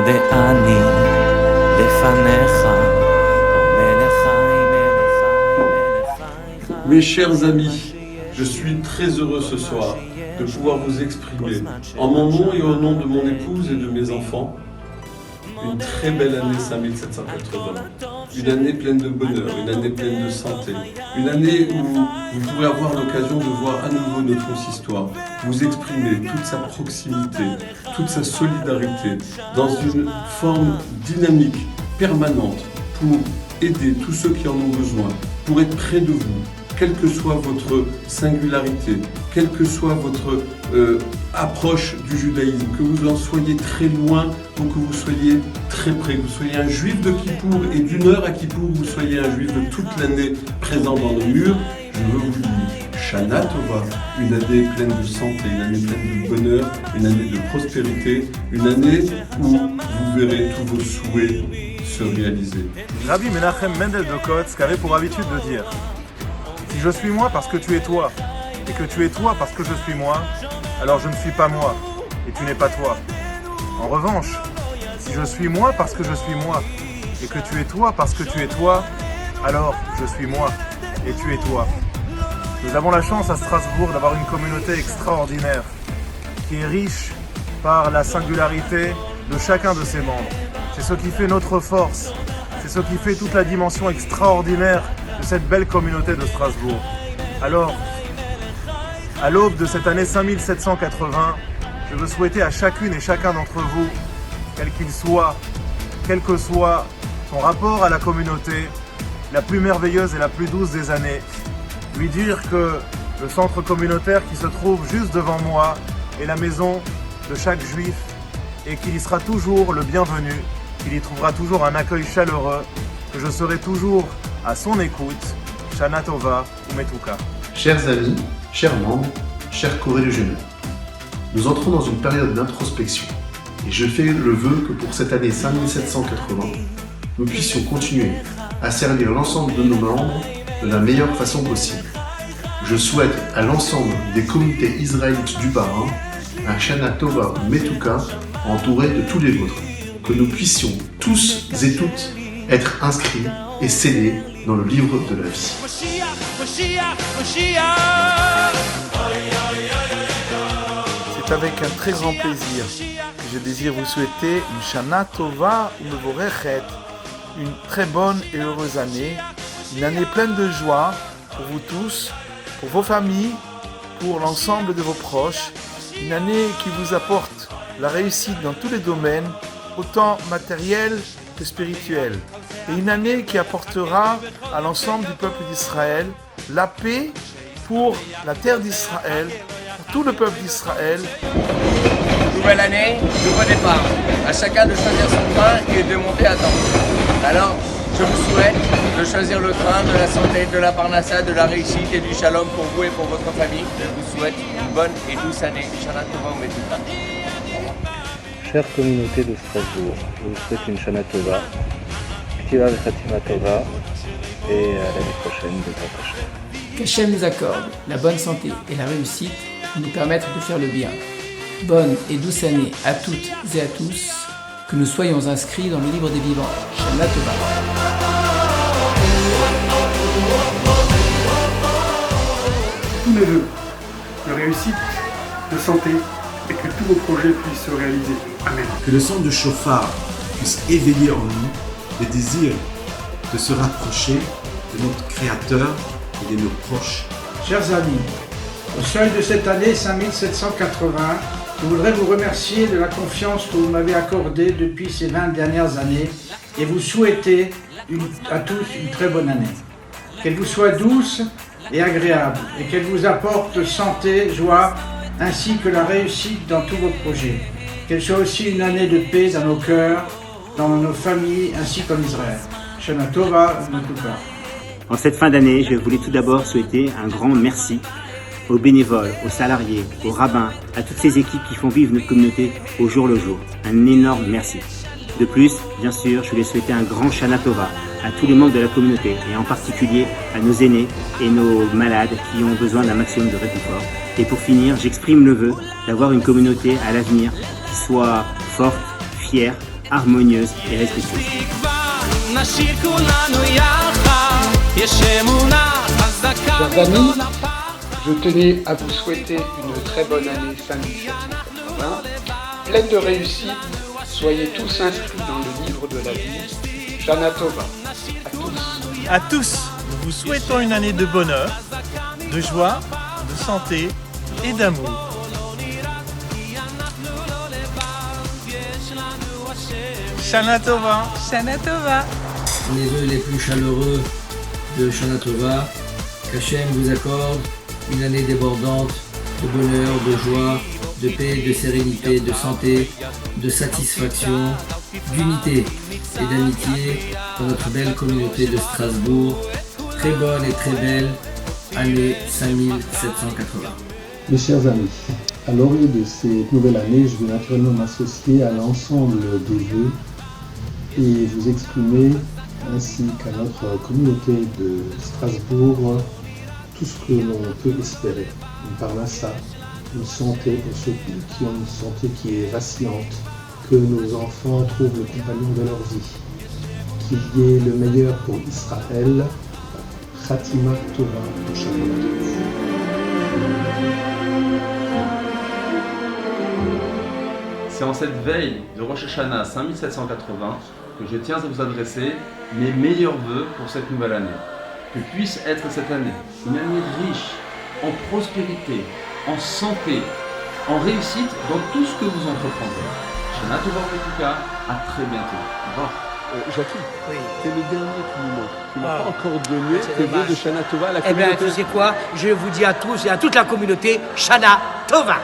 מודה אני לפניך. Mes chers amis, je suis très heureux ce soir de pouvoir vous exprimer, en mon nom et au nom de mon épouse et de mes enfants, une très belle année 5780. Une année pleine de bonheur, une année pleine de santé, une année où vous pourrez avoir l'occasion de voir à nouveau notre consistoire, vous exprimer toute sa proximité, toute sa solidarité, dans une forme dynamique, permanente, pour aider tous ceux qui en ont besoin, pour être près de vous, quelle que soit votre singularité, quelle que soit votre approche du judaïsme, que vous en soyez très loin ou que vous soyez très près, que vous soyez un juif de Kippour et d'une heure à Kippour, vous soyez un juif de toute l'année présent dans nos murs, je veux vous dire Shana Tova, une année pleine de santé, une année pleine de bonheur, une année de prospérité, une année où vous verrez tous vos souhaits se réaliser. Rabbi Menachem Mendel de Kotsk avait pour habitude de dire: si je suis moi parce que tu es toi, et que tu es toi parce que je suis moi, alors je ne suis pas moi, et tu n'es pas toi. En revanche, si je suis moi parce que je suis moi, et que tu es toi parce que tu es toi, alors je suis moi, et tu es toi. Nous avons la chance à Strasbourg d'avoir une communauté extraordinaire, qui est riche par la singularité de chacun de ses membres. C'est ce qui fait notre force, c'est ce qui fait toute la dimension extraordinaire de cette belle communauté de Strasbourg. Alors, à l'aube de cette année 5780, je veux souhaiter à chacune et chacun d'entre vous, quel qu'il soit, quel que soit son rapport à la communauté, la plus merveilleuse et la plus douce des années, lui dire que le centre communautaire qui se trouve juste devant moi est la maison de chaque juif et qu'il y sera toujours le bienvenu, qu'il y trouvera toujours un accueil chaleureux, que je serai toujours à son écoute. Shana Tova Umetuka. Chers amis, chers membres, chers co-religionneurs, nous entrons dans une période d'introspection et je fais le vœu que pour cette année 5780, nous puissions continuer à servir l'ensemble de nos membres de la meilleure façon possible. Je souhaite à l'ensemble des communautés israélites du Bas-Rhin un Shana Tova Umetuka entouré de tous les vôtres, que nous puissions tous et toutes être inscrits et scellés dans le livre de la vie. C'est avec un très grand plaisir que je désire vous souhaiter une Shana Tova Umevorechet, une très bonne et heureuse année, une année pleine de joie pour vous tous, pour vos familles, pour l'ensemble de vos proches, une année qui vous apporte la réussite dans tous les domaines, autant matériels que spirituels, et une année qui apportera à l'ensemble du peuple d'Israël la paix pour la terre d'Israël, pour tout le peuple d'Israël. Nouvelle année, nouveau départ. À chacun de choisir son train et de monter à temps. Alors, je vous souhaite de choisir le train de la santé, de la parnassa, de la réussite et du shalom pour vous et pour votre famille. Je vous souhaite une bonne et douce année. Shana Tova Umetuka. Chère communauté de Strasbourg, je vous souhaite une Shana Tova, Ktiva Vechatima Tova, et à l'année prochaine de Tata. Qu'Hachem nous accorde la bonne santé et la réussite pour nous permettre de faire le bien. Bonne et douce année à toutes et à tous, que nous soyons inscrits dans le livre des vivants. Shana Tova. Tous mes vœux de réussite, de santé, et que tous vos projets puissent se réaliser. Amen. Que le son du chauffard puisse éveiller en nous le désir de se rapprocher de notre Créateur et de nos proches. Chers amis, au seuil de cette année 5780, je voudrais vous remercier de la confiance que vous m'avez accordée depuis ces 20 dernières années et vous souhaiter à tous une très bonne année. Qu'elle vous soit douce et agréable et qu'elle vous apporte santé, joie, ainsi que la réussite dans tous vos projets. Qu'elle soit aussi une année de paix dans nos cœurs, dans nos familles, ainsi qu'en Israël. Shana Tova Umetuka. En cette fin d'année, je voulais tout d'abord souhaiter un grand merci aux bénévoles, aux salariés, aux rabbins, à toutes ces équipes qui font vivre notre communauté au jour le jour. Un énorme merci. De plus, bien sûr, je voulais souhaiter un grand Shana Tova à tous les membres de la communauté et en particulier à nos aînés et nos malades qui ont besoin d'un maximum de réconfort. Et pour finir, j'exprime le vœu d'avoir une communauté à l'avenir qui soit forte, fière, harmonieuse et respectueuse. Chers amis, je tenais à vous souhaiter une très bonne année 5780, pleine de réussite. Soyez tous inscrits dans le livre de la vie. Shana Tova. À tous. À tous, nous vous souhaitons une année de bonheur, de joie, de santé et d'amour. Shana Tova. Shana Tova. Les vœux les plus chaleureux de Shana Tova, qu'Hachem vous accorde une année débordante de bonheur, de joie, de paix, de sérénité, de santé, de satisfaction, d'unité et d'amitié dans notre belle communauté de Strasbourg. Très bonne et très belle année 5780. Mes chers amis, à l'orée de cette nouvelle année, je vais naturellement m'associer à l'ensemble des vœux et vous exprimer, ainsi qu'à notre communauté de Strasbourg, tout ce que l'on peut espérer. Une parnassa, une santé pour ceux qui ont une santé qui est vacillante, que nos enfants trouvent le compagnon de leur vie, qu'il y ait le meilleur pour Israël, Khatima Tova pour chacun d'entre nous. C'est en cette veille de Rosh Hashanah 5780 que je tiens à vous adresser mes meilleurs vœux pour cette nouvelle année. Que puisse être cette année une année riche en prospérité, en santé, en réussite dans tout ce que vous entreprendrez. Shana Tova Petuka, à très bientôt. Au revoir. Jackie, c'est le dernier qui nous manque. Tu n'as pas encore donné tes vœux de Shana Tova à la communauté. Eh bien, tu sais quoi? Je vous dis à tous et à toute la communauté, Shana Tova.